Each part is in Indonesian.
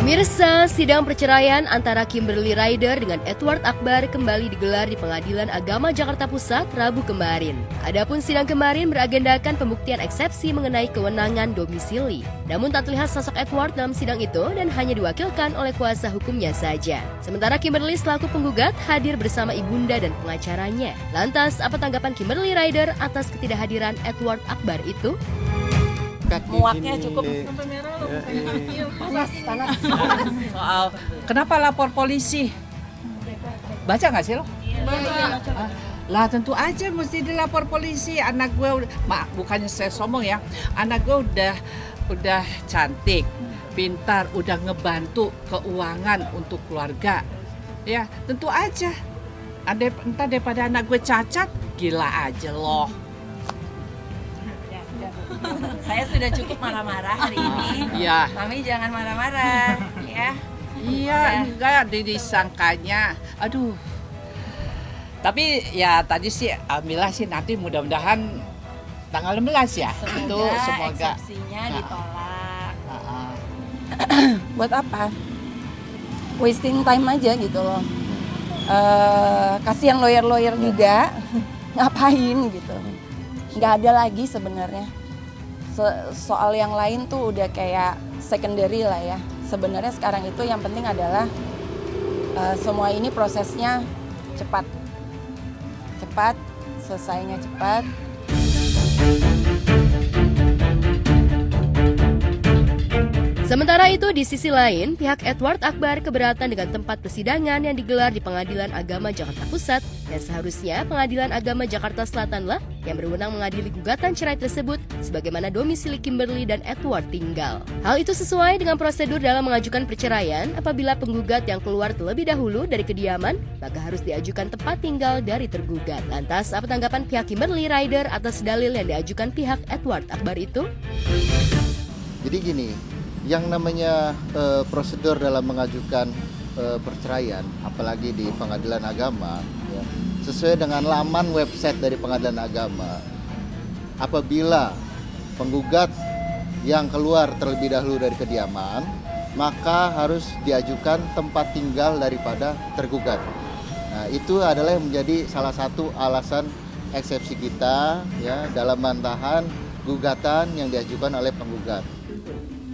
Pemirsa, sidang perceraian antara Kimberly Ryder dengan Edward Akbar kembali digelar di Pengadilan Agama Jakarta Pusat Rabu kemarin. Adapun sidang kemarin beragendakan pembuktian eksepsi mengenai kewenangan domisili. Namun tak terlihat sosok Edward dalam sidang itu dan hanya diwakilkan oleh kuasa hukumnya saja. Sementara Kimberly selaku penggugat hadir bersama ibunda dan pengacaranya. Lantas, apa tanggapan Kimberly Ryder atas ketidakhadiran Edward Akbar itu? Muaknya cukup panas. Soal kenapa lapor polisi? Baca nggak sih lo? Baca. Lah tentu aja mesti dilapor polisi. Anak gue bukannya saya sombong ya. Anak gue udah cantik, pintar, udah ngebantu keuangan untuk keluarga. Ya tentu aja. Entah daripada anak gue cacat, gila aja loh. Saya sudah cukup marah-marah hari ini. Iya. Mami jangan marah-marah, ya. Iya, enggak disangkanya. Aduh. Tapi ya tadi sih alhamdulillah sih nanti mudah-mudahan tanggal 16 ya. Semoga eksepsinya ditolak. Buat apa? Wasting time aja gitu loh. Kasihan lawyer-lawyer juga. Ngapain gitu. Nggak ada lagi sebenarnya. Soal yang lain tuh udah kayak secondary lah ya. Sebenarnya sekarang itu yang penting adalah semua ini prosesnya cepat, selesainya cepat. Sementara itu, di sisi lain, pihak Edward Akbar keberatan dengan tempat persidangan yang digelar di Pengadilan Agama Jakarta Pusat dan seharusnya Pengadilan Agama Jakarta Selatanlah yang berwenang mengadili gugatan cerai tersebut sebagaimana domisili Kimberly dan Edward tinggal. Hal itu sesuai dengan prosedur dalam mengajukan perceraian. Apabila penggugat yang keluar terlebih dahulu dari kediaman, maka harus diajukan tempat tinggal dari tergugat. Lantas, apa tanggapan pihak Kimberly Ryder atas dalil yang diajukan pihak Edward Akbar itu? Jadi gini, yang namanya prosedur dalam mengajukan perceraian, apalagi di pengadilan agama, ya, sesuai dengan laman website dari pengadilan agama, apabila penggugat yang keluar terlebih dahulu dari kediaman, maka harus diajukan tempat tinggal daripada tergugat. Nah, itu adalah yang menjadi salah satu alasan eksepsi kita ya dalam bantahan gugatan yang diajukan oleh penggugat.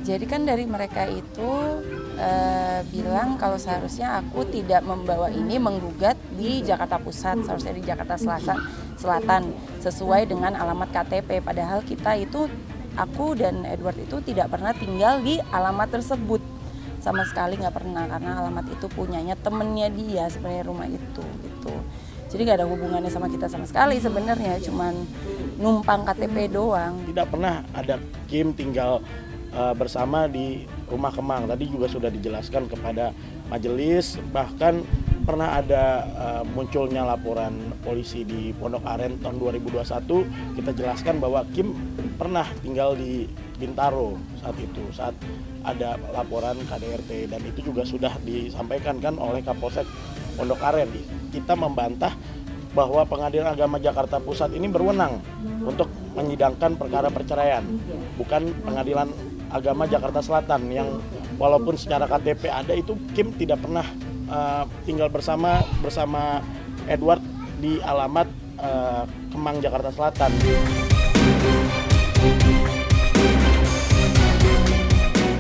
Jadi kan dari mereka itu bilang kalau seharusnya aku tidak membawa ini menggugat di Jakarta Pusat, seharusnya di Jakarta Selatan sesuai dengan alamat KTP. Padahal kita itu, aku dan Edward itu tidak pernah tinggal di alamat tersebut. Sama sekali nggak pernah, karena alamat itu punyanya temennya dia sebenarnya rumah itu gitu. Jadi nggak ada hubungannya sama kita sama sekali sebenarnya, cuman numpang KTP doang. Tidak pernah ada Kim tinggal bersama di rumah Kemang. Tadi juga sudah dijelaskan kepada majelis, bahkan pernah ada munculnya laporan polisi di Pondok Aren tahun 2021. Kita jelaskan bahwa Kim pernah tinggal di Bintaro saat ada laporan KDRT, dan itu juga sudah disampaikan kan oleh Kapolsek Pondok Aren. Kita membantah bahwa Pengadilan Agama Jakarta Pusat ini berwenang untuk menyidangkan perkara perceraian, bukan Pengadilan Agama Jakarta Selatan yang walaupun secara KTP ada, itu Kim tidak pernah tinggal bersama Edward di alamat Kemang Jakarta Selatan.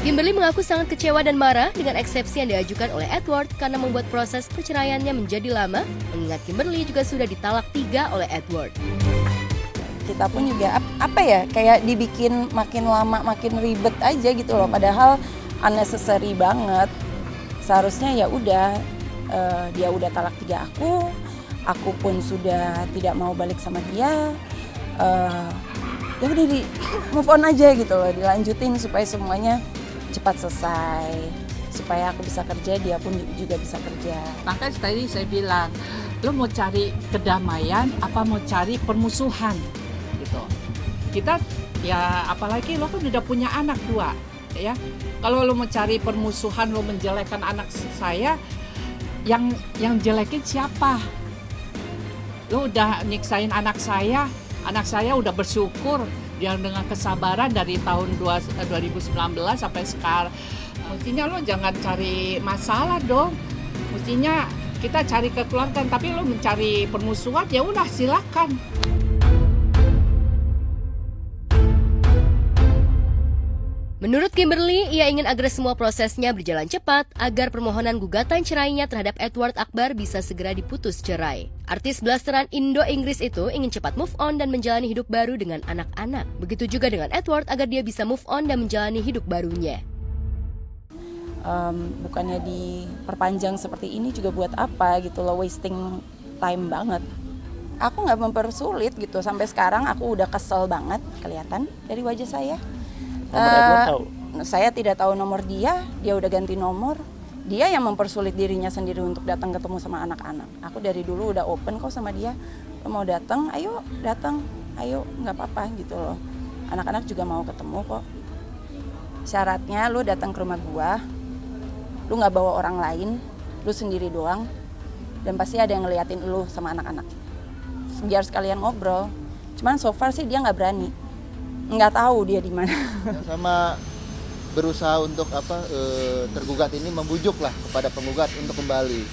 Kimberly mengaku sangat kecewa dan marah dengan eksepsi yang diajukan oleh Edward karena membuat proses perceraiannya menjadi lama, mengingat Kimberly juga sudah ditalak 3 oleh Edward. Kita pun juga kayak dibikin makin lama makin ribet aja gitu loh, padahal unnecessary banget. Seharusnya ya udah dia udah talak 3 aku pun sudah tidak mau balik sama dia, ya udah di move on aja gitu loh, dilanjutin supaya semuanya cepat selesai, supaya aku bisa kerja, dia pun juga bisa kerja. Maka tadi saya bilang, lo mau cari kedamaian apa mau cari permusuhan gitu. Kita ya apalagi lo kan udah punya anak 2 ya. Kalau lo mau cari permusuhan, lo menjelekkan anak saya, yang jelekin siapa? Lo udah nyiksain anak saya udah bersyukur dia dengan kesabaran dari tahun 2019 sampai sekarang Mestinya lo jangan cari masalah dong. Mestinya kita cari kekeluargaan, tapi lo mencari permusuhan, ya udah silakan. Menurut Kimberly, ia ingin agar semua prosesnya berjalan cepat agar permohonan gugatan cerainya terhadap Edward Akbar bisa segera diputus cerai. Artis blasteran Indo-Inggris itu ingin cepat move on dan menjalani hidup baru dengan anak-anak. Begitu juga dengan Edward agar dia bisa move on dan menjalani hidup barunya. Bukannya diperpanjang seperti ini juga buat apa gitu loh, wasting time banget. Aku nggak mempersulit gitu, sampai sekarang aku udah kesel banget kelihatan dari wajah saya. Nomor Edward tahu? Saya tidak tahu nomor dia udah ganti nomor. Dia yang mempersulit dirinya sendiri untuk datang ketemu sama anak-anak. Aku dari dulu udah open kok sama dia. Lo mau datang, ayo datang, ayo nggak apa-apa gitu loh. Anak-anak juga mau ketemu kok. Syaratnya lo datang ke rumah gua, lu nggak bawa orang lain, lu sendiri doang, dan pasti ada yang ngeliatin lu sama anak-anak. Biar sekalian ngobrol. Cuman so far sih dia nggak berani. Nggak tahu dia di mana. Sama berusaha untuk tergugat ini membujuk lah kepada penggugat untuk kembali.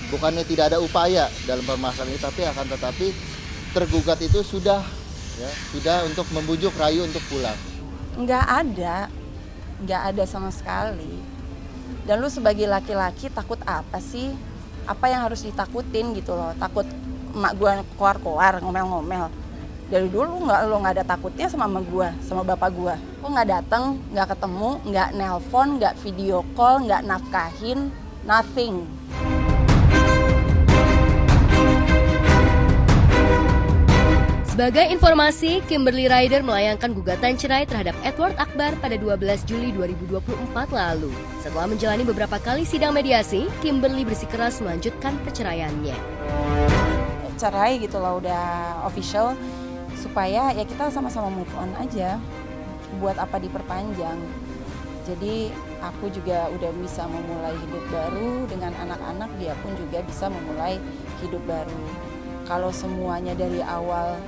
Bukannya tidak ada upaya dalam permasalahan ini, tetapi tergugat itu sudah untuk membujuk rayu untuk pulang. Nggak ada sama sekali. Dan lu sebagai laki-laki takut apa sih? Apa yang harus ditakutin gitu loh? Takut emak gua keluar-keluar ngomel-ngomel. Dari dulu lo nggak ada takutnya sama emak gua, sama bapak gua. Lo nggak datang, nggak ketemu, nggak nelpon, nggak video call, nggak nafkahin, nothing. Sebagai informasi, Kimberly Ryder melayangkan gugatan cerai terhadap Edward Akbar pada 12 Juli 2024 lalu. Setelah menjalani beberapa kali sidang mediasi, Kimberly bersikeras melanjutkan perceraiannya. Cerai gitu loh, udah official, supaya ya kita sama-sama move on aja. Buat apa diperpanjang? Jadi aku juga udah bisa memulai hidup baru dengan anak-anak, dia pun juga bisa memulai hidup baru. Kalau semuanya dari awal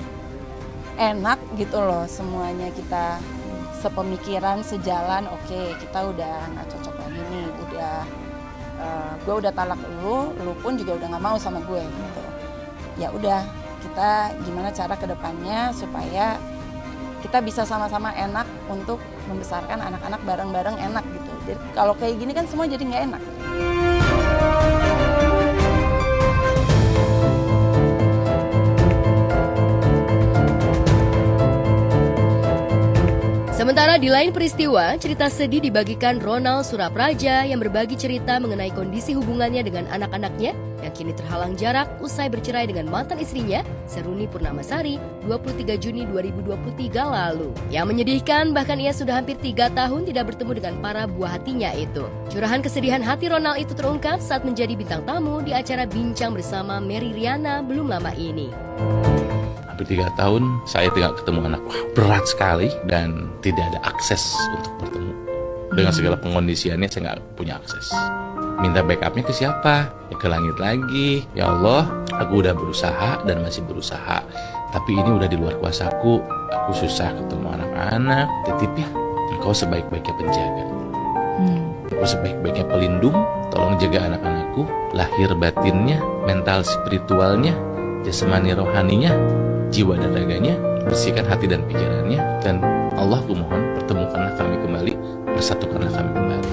enak gitu loh, semuanya kita sepemikiran, sejalan, oke, kita udah nggak cocok lagi nih, gue udah talak lu pun juga udah nggak mau sama gue gitu. Ya udah, kita gimana cara kedepannya supaya kita bisa sama-sama enak untuk membesarkan anak-anak bareng-bareng enak gitu. Jadi kalau kayak gini kan semua jadi nggak enak. Sementara di lain peristiwa, cerita sedih dibagikan Ronald Surapraja yang berbagi cerita mengenai kondisi hubungannya dengan anak-anaknya yang kini terhalang jarak usai bercerai dengan mantan istrinya, Seruni Purnamasari, 23 Juni 2023 lalu. Yang menyedihkan, bahkan ia sudah hampir 3 tahun tidak bertemu dengan para buah hatinya itu. Curahan kesedihan hati Ronald itu terungkap saat menjadi bintang tamu di acara Bincang Bersama Mary Riana belum lama ini. Hampir 3 tahun saya tidak ketemu anak. Wah, berat sekali dan tidak ada akses untuk bertemu. Dengan segala pengondisiannya saya nggak punya akses. Minta backupnya ke siapa? Ya ke langit lagi. Ya Allah, aku udah berusaha dan masih berusaha. Tapi ini udah di luar kuasaku. Aku susah ketemu anak-anak. Titip ya, engkau sebaik-baiknya penjaga. Engkau sebaik-baiknya pelindung. Tolong jaga anak-anakku. Lahir batinnya, mental spiritualnya, jasmani rohaninya, jiwa dan raganya, bersihkan hati dan pikirannya, dan Allah kumohon pertemukanlah kami kembali, bersatukanlah kami kembali.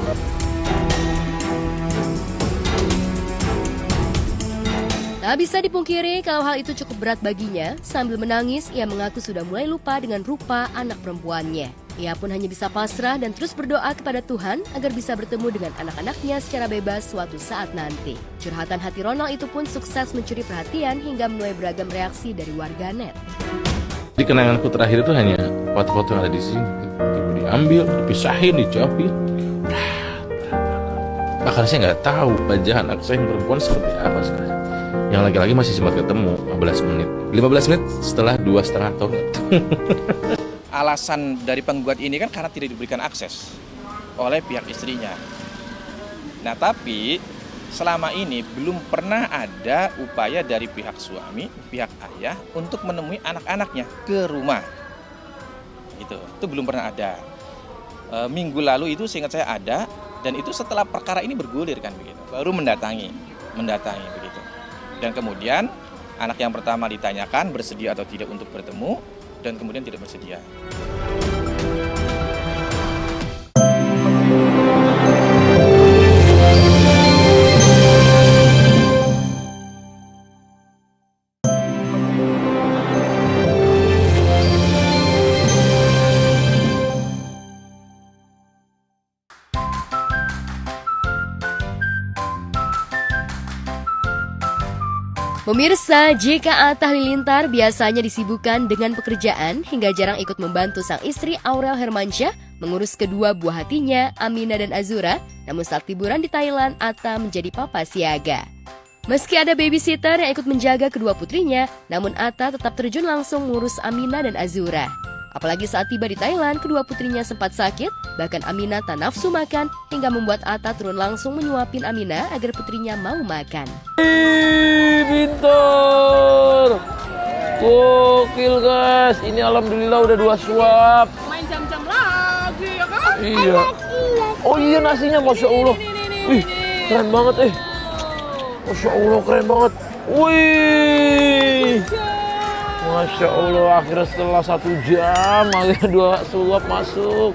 Tak bisa dipungkiri kalau hal itu cukup berat baginya. Sambil menangis, ia mengaku sudah mulai lupa dengan rupa anak perempuannya. Ia pun hanya bisa pasrah dan terus berdoa kepada Tuhan agar bisa bertemu dengan anak-anaknya secara bebas suatu saat nanti. Curhatan hati Ronald itu pun sukses mencuri perhatian hingga menuai beragam reaksi dari warganet. Di kenanganku terakhir itu hanya foto-foto yang ada di sini. Diambil, dipisahin, dijauhin. Bahkan saya nggak tahu wajah anak saya yang perempuan seperti apa sekarang. Yang laki-laki masih sempat ketemu 15 menit. 15 menit setelah 2,5 tahun. Alasan dari penggugat ini kan karena tidak diberikan akses oleh pihak istrinya. Nah, tapi selama ini belum pernah ada upaya dari pihak suami, pihak ayah untuk menemui anak-anaknya ke rumah. Itu belum pernah ada. Minggu lalu itu seingat saya ada Dan itu setelah perkara ini bergulir kan begitu, baru mendatangi begitu. Dan kemudian anak yang pertama ditanyakan bersedia atau tidak untuk bertemu, dan kemudian tidak bersedia. Pemirsa, jika Atta Halilintar biasanya disibukkan dengan pekerjaan hingga jarang ikut membantu sang istri Aurel Hermansyah mengurus kedua buah hatinya, Amina dan Azura, namun saat liburan di Thailand, Atta menjadi papa siaga. Meski ada babysitter yang ikut menjaga kedua putrinya, namun Atta tetap terjun langsung mengurus Amina dan Azura. Apalagi saat tiba di Thailand, kedua putrinya sempat sakit, bahkan Amina tak nafsu makan, hingga membuat Atta turun langsung menyuapin Amina agar putrinya mau makan. Pintar, gokil guys, ini alhamdulillah udah 2 suap. Main jam-jam lagi ya kan? Iya. Oh iya nasinya, masya Allah. Wih, keren banget Masya Allah, keren banget. Wih, masya Allah, akhirnya setelah 1 jam akhirnya 2 suap masuk.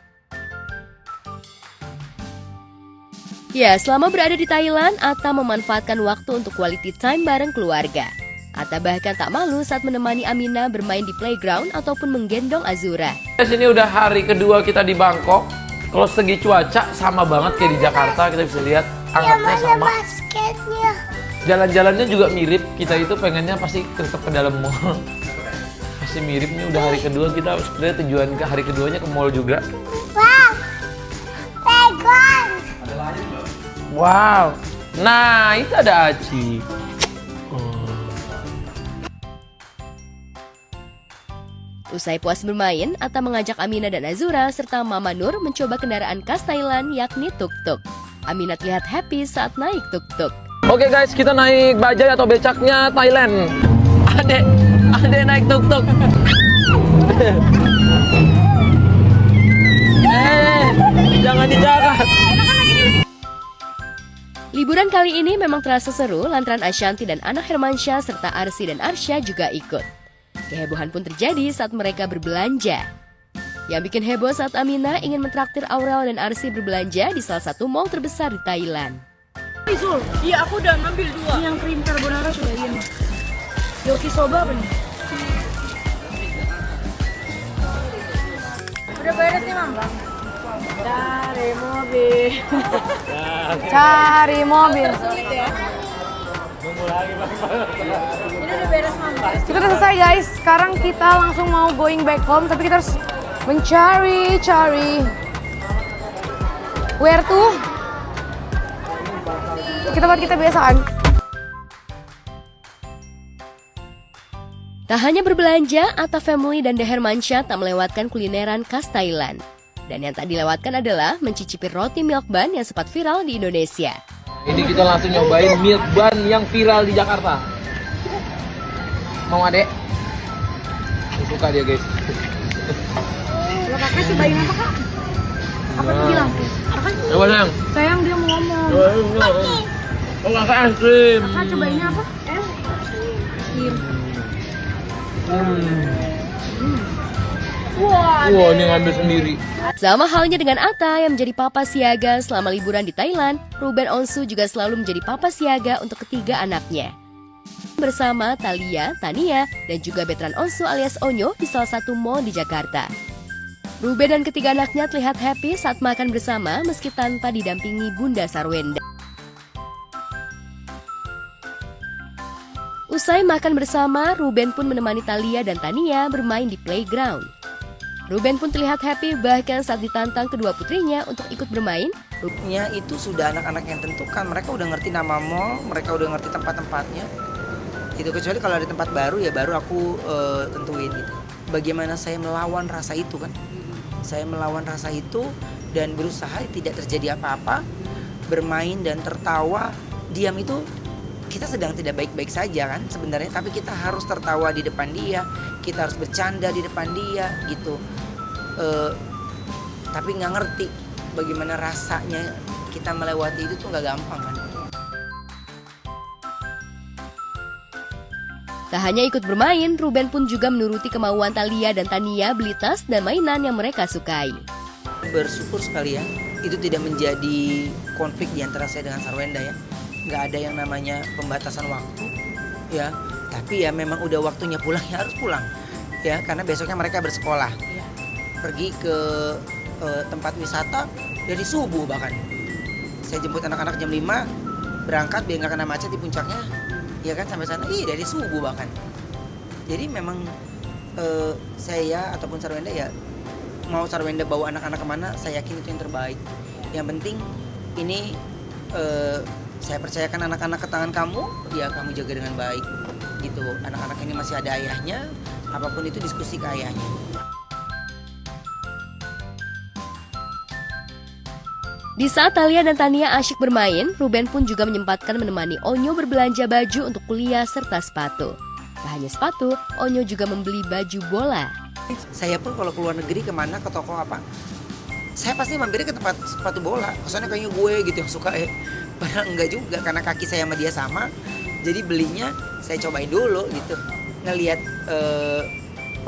Ya, selama berada di Thailand, Atta memanfaatkan waktu untuk quality time bareng keluarga. Atta bahkan tak malu saat menemani Amina bermain di playground ataupun menggendong Azura. Ini udah hari kedua kita di Bangkok. Kalau segi cuaca sama banget kayak di Jakarta, kita bisa lihat angetnya sama. Jalan-jalannya juga mirip. Kita itu pengennya pasti tetap ke dalam mall. Pasti mirip nih, udah hari kedua kita sebenarnya tujuan ke hari keduanya ke mall juga. Wow, nah itu ada Aci. Usai puas bermain, Atta mengajak Amina dan Azura serta Mama Nur mencoba kendaraan khas Thailand yakni tuk-tuk. Amina terlihat happy saat naik tuk-tuk. Oke guys, kita naik bajai atau becaknya Thailand. Adek naik tuk-tuk. Jangan dijaga. Liburan kali ini memang terasa seru lantaran Ashanti dan anak Hermansyah serta Arsy dan Arsya juga ikut. Kehebohan pun terjadi saat mereka berbelanja. Yang bikin heboh saat Amina ingin mentraktir Aurel dan Arsy berbelanja di salah satu mall terbesar di Thailand. Iya, aku udah ngambil 2. Yang krim carbonara sudah iya. Yakisoba apa nih? Udah beres nih, Mam. Cari mobil. Sulit ya. Ini udah beres, Mam. Kita udah selesai, guys. Sekarang kita langsung mau going back home, tapi kita harus mencari where to? Tempat kita biasa kan? Tak hanya berbelanja, Atta Family dan The Hermansyah tak melewatkan kulineran khas Thailand. Dan yang tak dilewatkan adalah mencicipi roti milk bun yang sempat viral di Indonesia. Ini kita langsung nyobain milk bun yang viral di Jakarta. Mau adek? Suka dia guys. Kalau kakak cobain apa, Kak? Apa tuh bilang? Coba sayang. Sayang, dia mau ngomong. Oh kakak es krim. Kakak cobainnya apa? Es krim. Wah, ini ngambil sendiri. Sama halnya dengan Atta yang menjadi papa siaga selama liburan di Thailand, Ruben Onsu juga selalu menjadi papa siaga untuk ketiga anaknya. Bersama Thalia, Tania, dan juga Betran Onsu alias Onyo di salah satu mall di Jakarta. Ruben dan ketiga anaknya terlihat happy saat makan bersama meski tanpa didampingi Bunda Sarwenda. Usai makan bersama, Ruben pun menemani Thalia dan Tania bermain di playground. Ruben pun terlihat happy bahkan saat ditantang kedua putrinya untuk ikut bermain. Nya itu sudah anak-anak yang tentukan, mereka udah ngerti nama mall, mereka udah ngerti tempat-tempatnya. Gitu, kecuali kalau ada tempat baru ya baru aku tentuin gitu. Bagaimana saya melawan rasa itu kan? Saya melawan rasa itu dan berusaha tidak terjadi apa-apa, bermain dan tertawa. Diam itu kita sedang tidak baik-baik saja kan sebenarnya, tapi kita harus tertawa di depan dia, kita harus bercanda di depan dia gitu. Tapi nggak ngerti bagaimana rasanya kita kita melewati itu tuh nggak gampang kan. Tak hanya ikut bermain, Ruben pun juga menuruti kemauan Thalia dan Tania beli tas dan mainan yang mereka sukai. Bersyukur sekali ya, itu tidak menjadi konflik di antara saya dengan Sarwenda ya. Nggak ada yang namanya pembatasan waktu ya, tapi ya memang udah waktunya pulang ya harus pulang ya, karena besoknya mereka bersekolah. Pergi ke tempat wisata dari subuh bahkan. Saya jemput anak-anak jam 5, berangkat biar nggak kena macet di puncaknya. Ya kan sampai sana, dari subuh bahkan. Jadi memang saya ataupun Sarwenda ya, mau Sarwenda bawa anak-anak kemana, saya yakin itu yang terbaik. Yang penting ini saya percayakan anak-anak ke tangan kamu, ya kamu jaga dengan baik. Gitu, anak-anak ini masih ada ayahnya, apapun itu diskusi ke ayahnya. Di saat Thalia dan Tania asyik bermain, Ruben pun juga menyempatkan menemani Onyo berbelanja baju untuk kuliah serta sepatu. Tak hanya sepatu, Onyo juga membeli baju bola. Saya pun kalau keluar negeri kemana, ke toko apa, saya pasti mampirnya ke tempat sepatu bola. Kesannya kayaknya gue gitu yang suka padahal enggak juga, karena kaki saya sama dia sama. Jadi belinya saya cobain dulu gitu. Ngelihat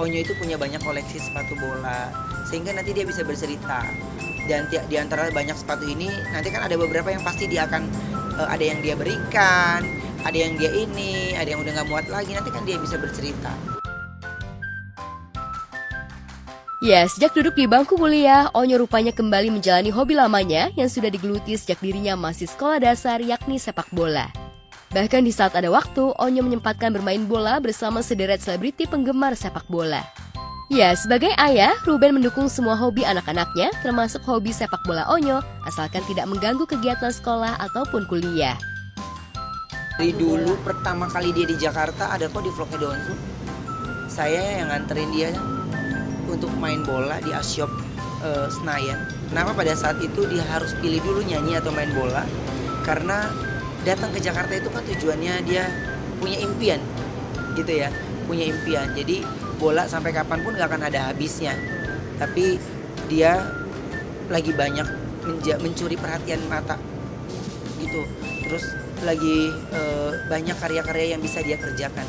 Onyo itu punya banyak koleksi sepatu bola, sehingga nanti dia bisa bercerita. Dan di antara banyak sepatu ini, nanti kan ada beberapa yang pasti dia akan, ada yang dia berikan, ada yang dia ini, ada yang udah gak muat lagi, nanti kan dia bisa bercerita. Ya, sejak duduk di bangku kuliah, Onyo rupanya kembali menjalani hobi lamanya yang sudah digeluti sejak dirinya masih sekolah dasar, yakni sepak bola. Bahkan di saat ada waktu, Onyo menyempatkan bermain bola bersama sederet selebriti penggemar sepak bola. Ya, sebagai ayah, Ruben mendukung semua hobi anak-anaknya, termasuk hobi sepak bola Onyo, asalkan tidak mengganggu kegiatan sekolah ataupun kuliah. Dari dulu pertama kali dia di Jakarta, ada kok di vlognya Donsu. Saya yang nganterin dia untuk main bola di Asyop Senayan. Kenapa pada saat itu dia harus pilih dulu nyanyi atau main bola? Karena datang ke Jakarta itu kan tujuannya dia punya impian, gitu ya, punya impian. Jadi bola sampai kapanpun gak akan ada habisnya. Tapi dia lagi banyak mencuri perhatian mata gitu. Terus lagi banyak karya-karya yang bisa dia kerjakan.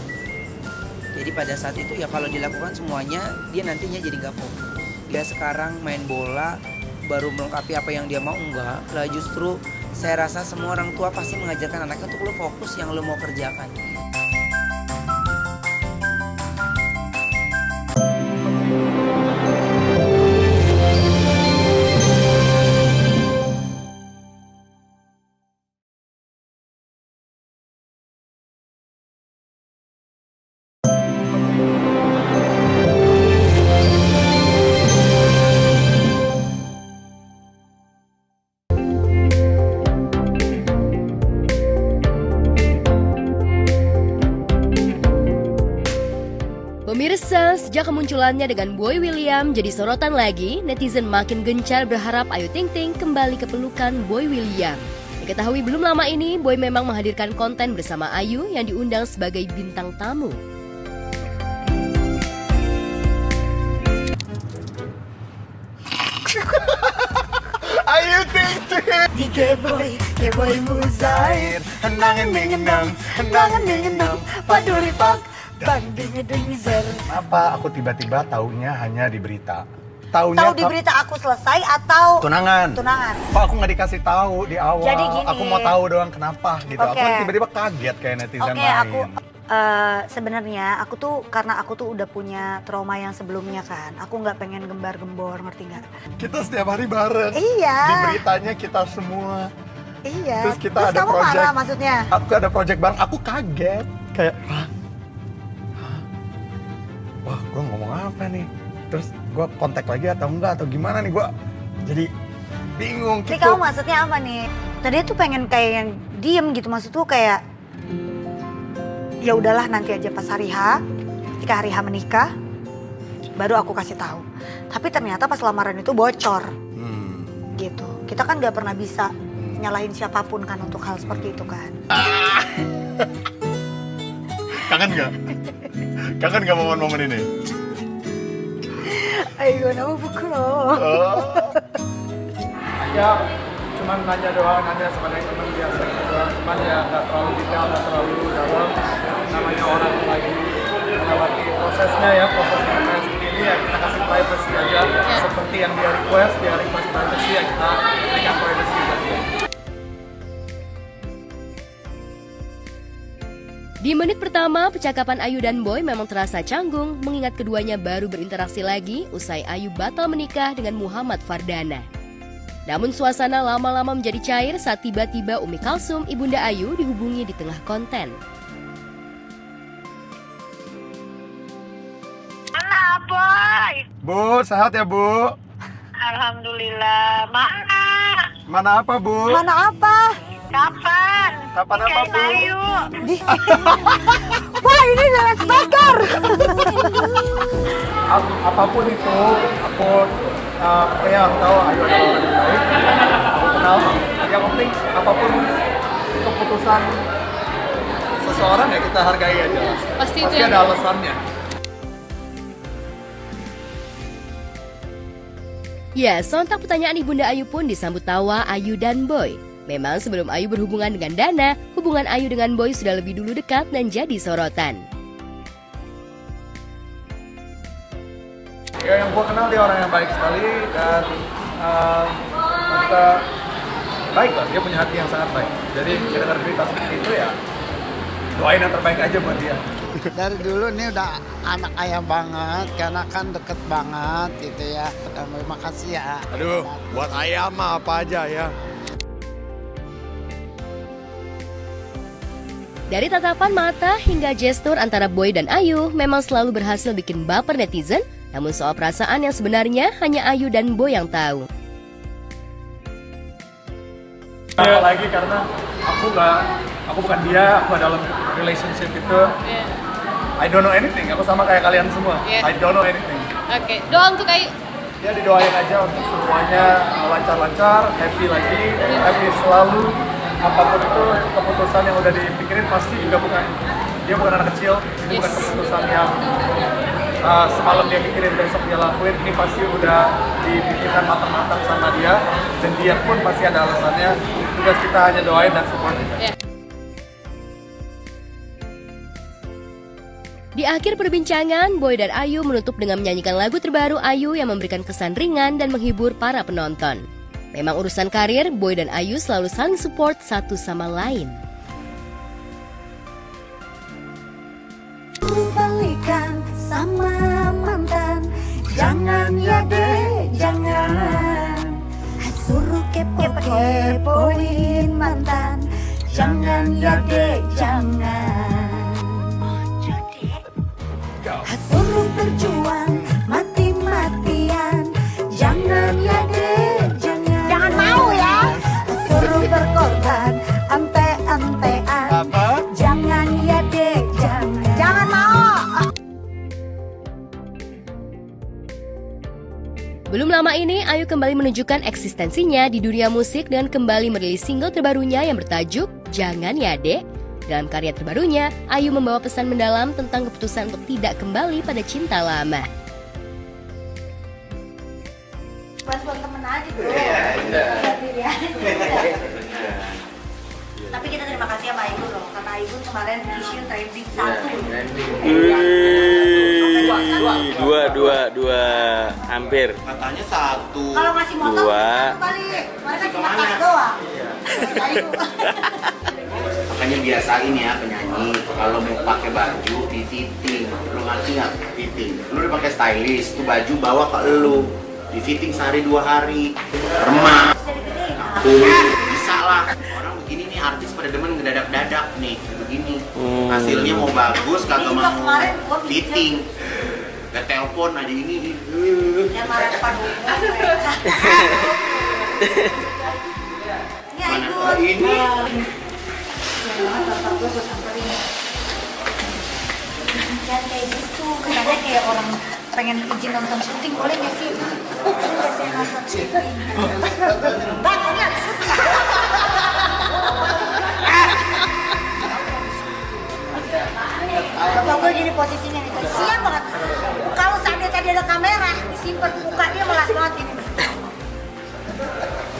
Jadi pada saat itu ya kalau dilakukan semuanya, dia nantinya jadi gak fokus. Dia sekarang main bola baru melengkapi apa yang dia mau, enggak lah, justru saya rasa semua orang tua pasti mengajarkan anaknya untuk lo fokus yang lo mau kerjakan. Pemirsa, sejak kemunculannya dengan Boy William jadi sorotan lagi, netizen makin gencar berharap Ayu Ting Ting kembali ke pelukan Boy William. Diketahui belum lama ini, Boy memang menghadirkan konten bersama Ayu yang diundang sebagai bintang tamu. Ayu Ting Ting di Boy Muzair, henangan mengenang paduli pak banding zer. Apa aku tiba-tiba taunya hanya di berita? Tahu di berita aku selesai atau tunangan? Kok aku nggak dikasih tahu di awal? Jadi gini, aku mau tahu doang kenapa gitu. Aku tiba-tiba kaget kayak netizen lain. Aku sebenarnya aku tuh karena aku tuh udah punya trauma yang sebelumnya kan. Aku nggak pengen gembar-gembor, ngerti nggak? Kita setiap hari bareng. Iya. Di beritanya kita semua. Iya. Terus kita ada kamu project. marah maksudnya? Aku ada project bareng. Aku kaget. Kayak, wah, gue ngomong apa nih? Terus gue kontak lagi atau enggak atau gimana nih? Gue jadi bingung gitu. Jadi kamu maksudnya apa nih? Tadi tuh pengen kayak yang diem gitu, maksud tuh kayak ya udahlah nanti aja pas hari H, ketika hari H menikah, baru aku kasih tahu. Tapi ternyata pas lamaran itu bocor, gitu. Kita kan nggak pernah bisa nyalahin siapapun kan untuk hal seperti itu kan. Kangen nggak? Kangen nggak momen-momen ini? Ayo, nama buku loh. Ya, cuman nanya doang, nanya sebagai teman biasa gitu doang. Cuman ya nggak terlalu detail, nggak terlalu dalam. Namanya orang lagi melewati prosesnya ya, proses yang seperti ini ya kita kasih privacy aja. Seperti yang dia request privacy ya kita berikan privacy buat dia. Di menit pertama, percakapan Ayu dan Boy memang terasa canggung mengingat keduanya baru berinteraksi lagi usai Ayu batal menikah dengan Muhammad Fardana. Namun suasana lama-lama menjadi cair saat tiba-tiba Umi Kalsum, ibunda Ayu, dihubungi di tengah konten. Mana Boy? Bu, sehat ya Bu? Alhamdulillah. Mana? Mana apa Bu? Mana apa? Kapan? Kapan apa Bu? Ayu. Wah, ini jelas bakar. Apapun itu, aku pokoknya aku tahu Ayu adalah orang yang baik. Aku kenal. Yang penting apapun keputusan seseorang ya kita hargai aja. Pasti ada alasannya. Ya, sontak pertanyaan ibunda Ayu pun disambut tawa Ayu dan Boy. Memang sebelum Ayu berhubungan dengan Dana, hubungan Ayu dengan Boy sudah lebih dulu dekat dan jadi sorotan. Ya yang gue kenal dia orang yang baik sekali dan kita baik lah, dia punya hati yang sangat baik. Jadi kita cerita seperti itu ya doain yang terbaik aja buat dia. Dari dulu ini udah anak ayah banget karena kan deket banget gitu ya. Dan terima kasih ya. Aduh, buat ayah mah apa aja ya. Dari tatapan mata hingga gestur antara Boy dan Ayu memang selalu berhasil bikin baper netizen, namun soal perasaan yang sebenarnya hanya Ayu dan Boy yang tahu. Apalagi karena aku bukan dia, aku dalam relationship itu. I don't know anything, aku sama kayak kalian semua. I don't know anything. Oke, doa untuk Ayu. Ya didoain aja untuk semuanya lancar-lancar, happy lagi, happy selalu. Apapun itu keputusan yang udah dipikirin pasti juga dia bukan anak kecil. Ini bukan keputusan yang semalam dia pikirin besok dia lakuin. Ini pasti udah dipikirkan matang-matang sama dia dan dia pun pasti ada alasannya. Tugas kita hanya doain dan support aja. Di akhir perbincangan, Boy dan Ayu menutup dengan menyanyikan lagu terbaru Ayu yang memberikan kesan ringan dan menghibur para penonton. Memang urusan karir, Boy dan Ayu selalu saling support satu sama lain. Balikan sama mantan, jangan ya deh, jangan. Suruh kepo-kepoin mantan, jangan ya deh, jangan. Suruh berjuang mati-matian, jangan ya deh, jangan. Jangan mau ya. Suruh berkorban ante-antean, jangan ya deh, jangan. Jangan mau. Belum lama ini, Ayu kembali menunjukkan eksistensinya di dunia musik dengan kembali merilis single terbarunya yang bertajuk Jangan Ya Dek. Dalam karya terbarunya, Ayu membawa pesan mendalam tentang keputusan untuk tidak kembali pada cinta lama. Buat temen aja bro. Iya. Tapi kita terima kasih sama Ibu loh, karena Ibu kemarin isu trending 1. Dua, hampir. Katanya 1. Kalau ngasih motor, 2. kali. Mereka cuma tas doang. Makanya biasain ya penyanyi, kalau mau pakai baju di fitting, lu ngerti nggak fitting? Lu udah pakai stylist, tuh baju bawa ke lu, di fitting sehari 2 hari, remah, bisa lah. Orang begini nih artis pada demen ngedadak-dadak nih, begini. Hasilnya mau bagus, kagak mau fitting. Gak telepon aja ini. Yang marah depan Mana ini? Jangan kayak gitu, kesannya kayak orang pengen izin nonton syuting, boleh gak sih? Boleh gak sih nonton syuting? Bang, lihat Bapak gue gini posisinya nih, siap banget. Kalau seandainya tadi ada kamera, disimpan muka dia melas banget ini.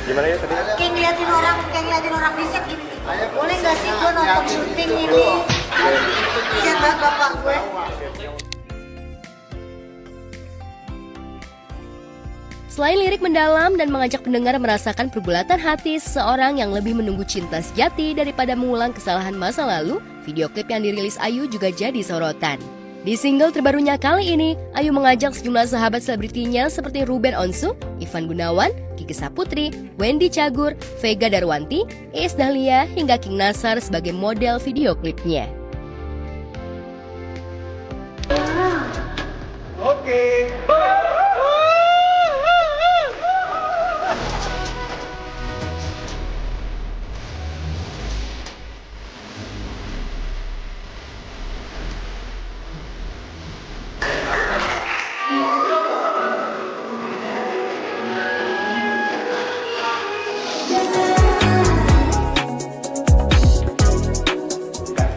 Gimana ya tadi? Kayak ngeliatin orang di set gitu. Boleh nggak sih gue nonton syuting ini? Siap banget bapak gue. Selain lirik mendalam dan mengajak pendengar merasakan pergulatan hati seseorang yang lebih menunggu cinta sejati daripada mengulang kesalahan masa lalu, video klip yang dirilis Ayu juga jadi sorotan. Di single terbarunya kali ini, Ayu mengajak sejumlah sahabat selebritinya seperti Ruben Onsu, Ivan Gunawan, Kiki Saputri, Wendy Cagur, Vega Darwanti, Iis Dahlia, hingga King Nasar sebagai model video klipnya. Oke.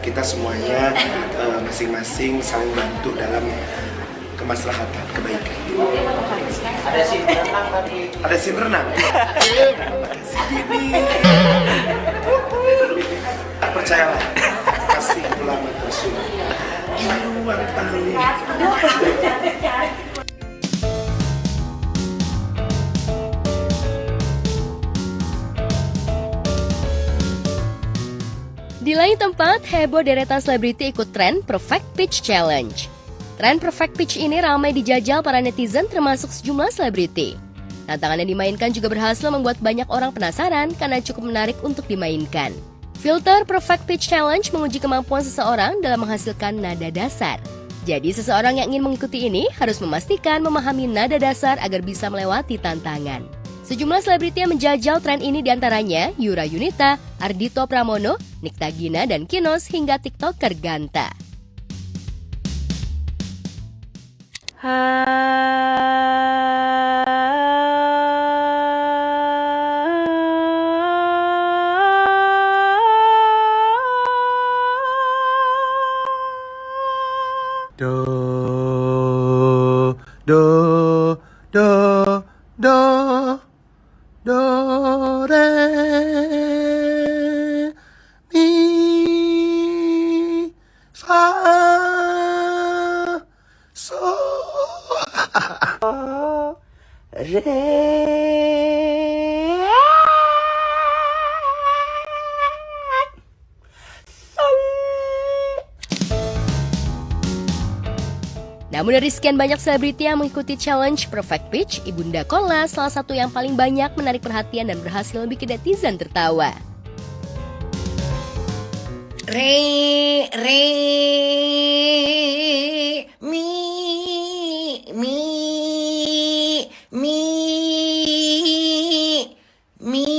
Kita semuanya masing-masing saling bantu dalam kemaslahatan, kebaikan. Ada scene renang tapi. Ada scene renang. Percayalah, kasih ulama Rasul. Iluan tali. Di lain tempat, heboh deretan selebriti ikut tren Perfect Pitch Challenge. Tren Perfect Pitch ini ramai dijajal para netizen termasuk sejumlah selebriti. Tantangan yang dimainkan juga berhasil membuat banyak orang penasaran karena cukup menarik untuk dimainkan. Filter Perfect Pitch Challenge menguji kemampuan seseorang dalam menghasilkan nada dasar. Jadi seseorang yang ingin mengikuti ini harus memastikan memahami nada dasar agar bisa melewati tantangan. Sejumlah selebriti yang menjajal tren ini diantaranya Yura Yunita, Ardhito Pramono, Nikta Gina, dan Kinos hingga TikToker Ganta. Do, do, do, do, do, re, mi, fa, so, re. Namun dari sekian banyak selebriti yang mengikuti challenge Perfect Pitch, Ibunda Kola salah satu yang paling banyak menarik perhatian dan berhasil bikin netizen tertawa. Re, mi, mi, mi, mi.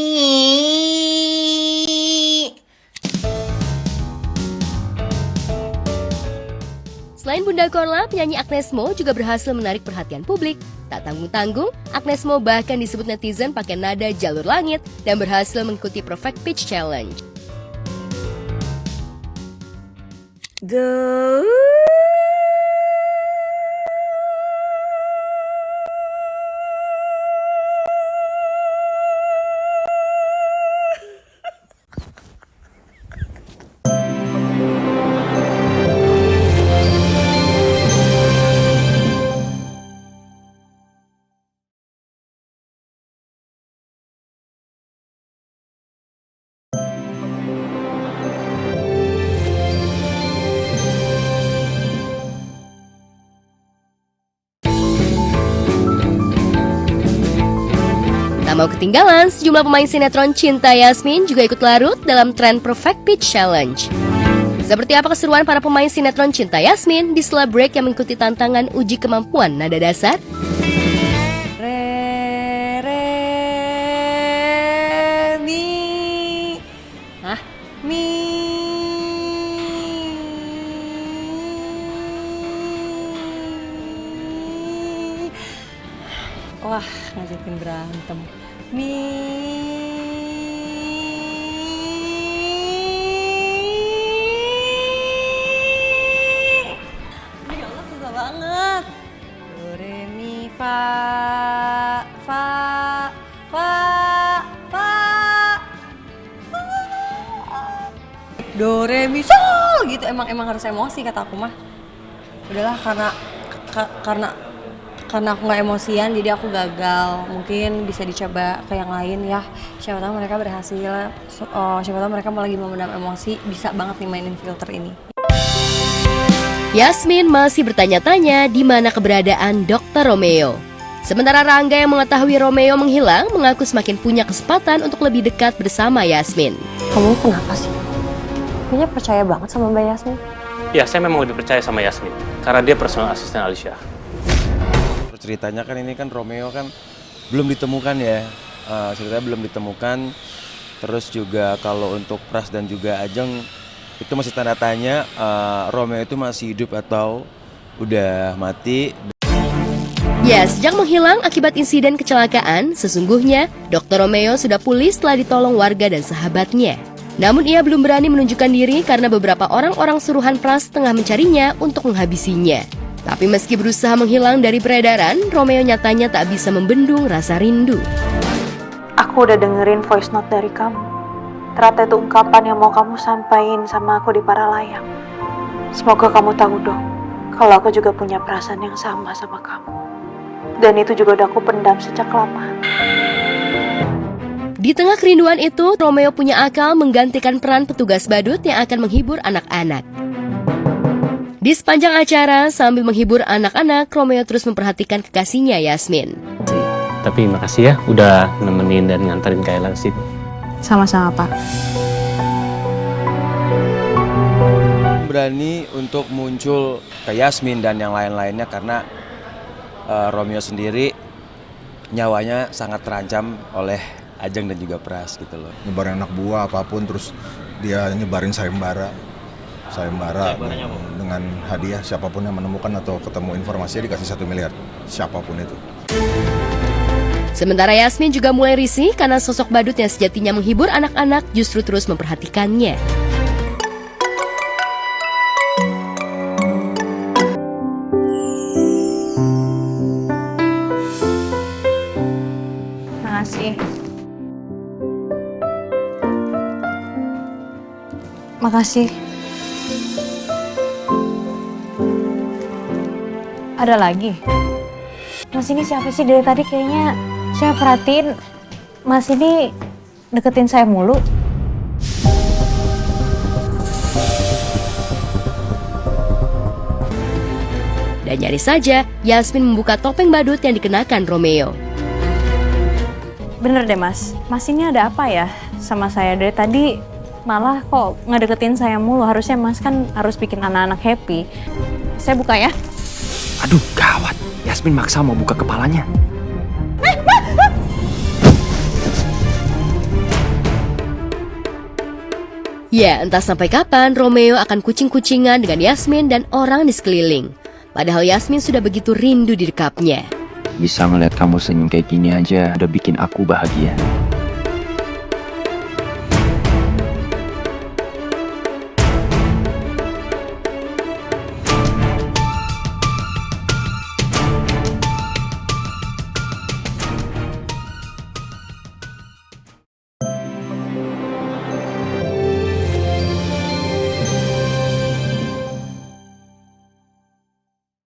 Selain Bunda Korla, penyanyi Agnes Mo juga berhasil menarik perhatian publik. Tak tanggung-tanggung, Agnes Mo bahkan disebut netizen pakai nada jalur langit dan berhasil mengikuti Perfect Pitch Challenge. Tak mau ketinggalan, sejumlah pemain sinetron Cinta Yasmin juga ikut larut dalam tren Perfect Pitch Challenge. Seperti apa keseruan para pemain sinetron Cinta Yasmin di sela break yang mengikuti tantangan uji kemampuan nada dasar? Wah, ngajakin berantem. Ya Allah, susah banget. Do, re, mi, fa, fa, fa, do re mi sol gitu, emang harus emosi kata aku mah. Udahlah karena aku nggak emosian jadi aku gagal. Mungkin bisa dicoba ke yang lain ya, siapa tahu mereka berhasil. Siapa tahu mereka lagi memendam emosi, bisa banget nih mainin filter ini. Yasmin masih bertanya-tanya di mana keberadaan Dr. Romeo. Sementara Rangga yang mengetahui Romeo menghilang mengaku semakin punya kesempatan untuk lebih dekat bersama Yasmin. Kamu kenapa sih? Kayaknya percaya banget sama Mbak Yasmin. Ya, saya memang lebih percaya sama Yasmin karena dia personal asisten Alicia. Ceritanya kan ini kan Romeo kan belum ditemukan ya, ceritanya belum ditemukan. Terus juga kalau untuk Pras dan juga Ajeng itu masih tanda tanya, Romeo itu masih hidup atau udah mati. Ya, sejak menghilang akibat insiden kecelakaan, sesungguhnya Dr. Romeo sudah pulih setelah ditolong warga dan sahabatnya. Namun ia belum berani menunjukkan diri karena beberapa orang-orang suruhan Pras tengah mencarinya untuk menghabisinya. Tapi meski berusaha menghilang dari peredaran, Romeo nyatanya tak bisa membendung rasa rindu. Aku udah dengerin voice note dari kamu. Ternyata itu ungkapan yang mau kamu sampaikan sama aku di Paralayang. Semoga kamu tahu dong, kalau aku juga punya perasaan yang sama sama kamu. Dan itu juga udah aku pendam sejak lama. Di tengah kerinduan itu, Romeo punya akal menggantikan peran petugas badut yang akan menghibur anak-anak. Di sepanjang acara, sambil menghibur anak-anak, Romeo terus memperhatikan kekasihnya Yasmin. Tapi makasih ya udah nemenin dan nganterin Kayla ke sini. Sama-sama, Pak. Berani untuk muncul ke Yasmin dan yang lain-lainnya karena Romeo sendiri nyawanya sangat terancam oleh Ajeng dan juga Pras gitu loh. Nyebarin anak buah apapun, terus dia nyebarin sayembara dengan hadiah siapapun yang menemukan atau ketemu informasinya dikasih 1 miliar, siapapun itu. Sementara Yasmin juga mulai risih karena sosok badut yang sejatinya menghibur anak-anak justru terus memperhatikannya. Makasih. Makasih. Ada lagi? Mas ini siapa sih dari tadi kayaknya saya perhatiin Mas ini deketin saya mulu. Dan nyaris saja Yasmin membuka topeng badut yang dikenakan Romeo. Bener deh Mas, Mas ini ada apa ya sama saya dari tadi? Malah kok ngedeketin saya mulu, harusnya Mas kan harus bikin anak-anak happy. Saya buka ya. Aduh, gawat. Yasmin maksa mau buka kepalanya. Ya, entah sampai kapan Romeo akan kucing-kucingan dengan Yasmin dan orang di sekeliling. Padahal Yasmin sudah begitu rindu didekapnya. Bisa ngeliat kamu senyum kayak gini aja udah bikin aku bahagia.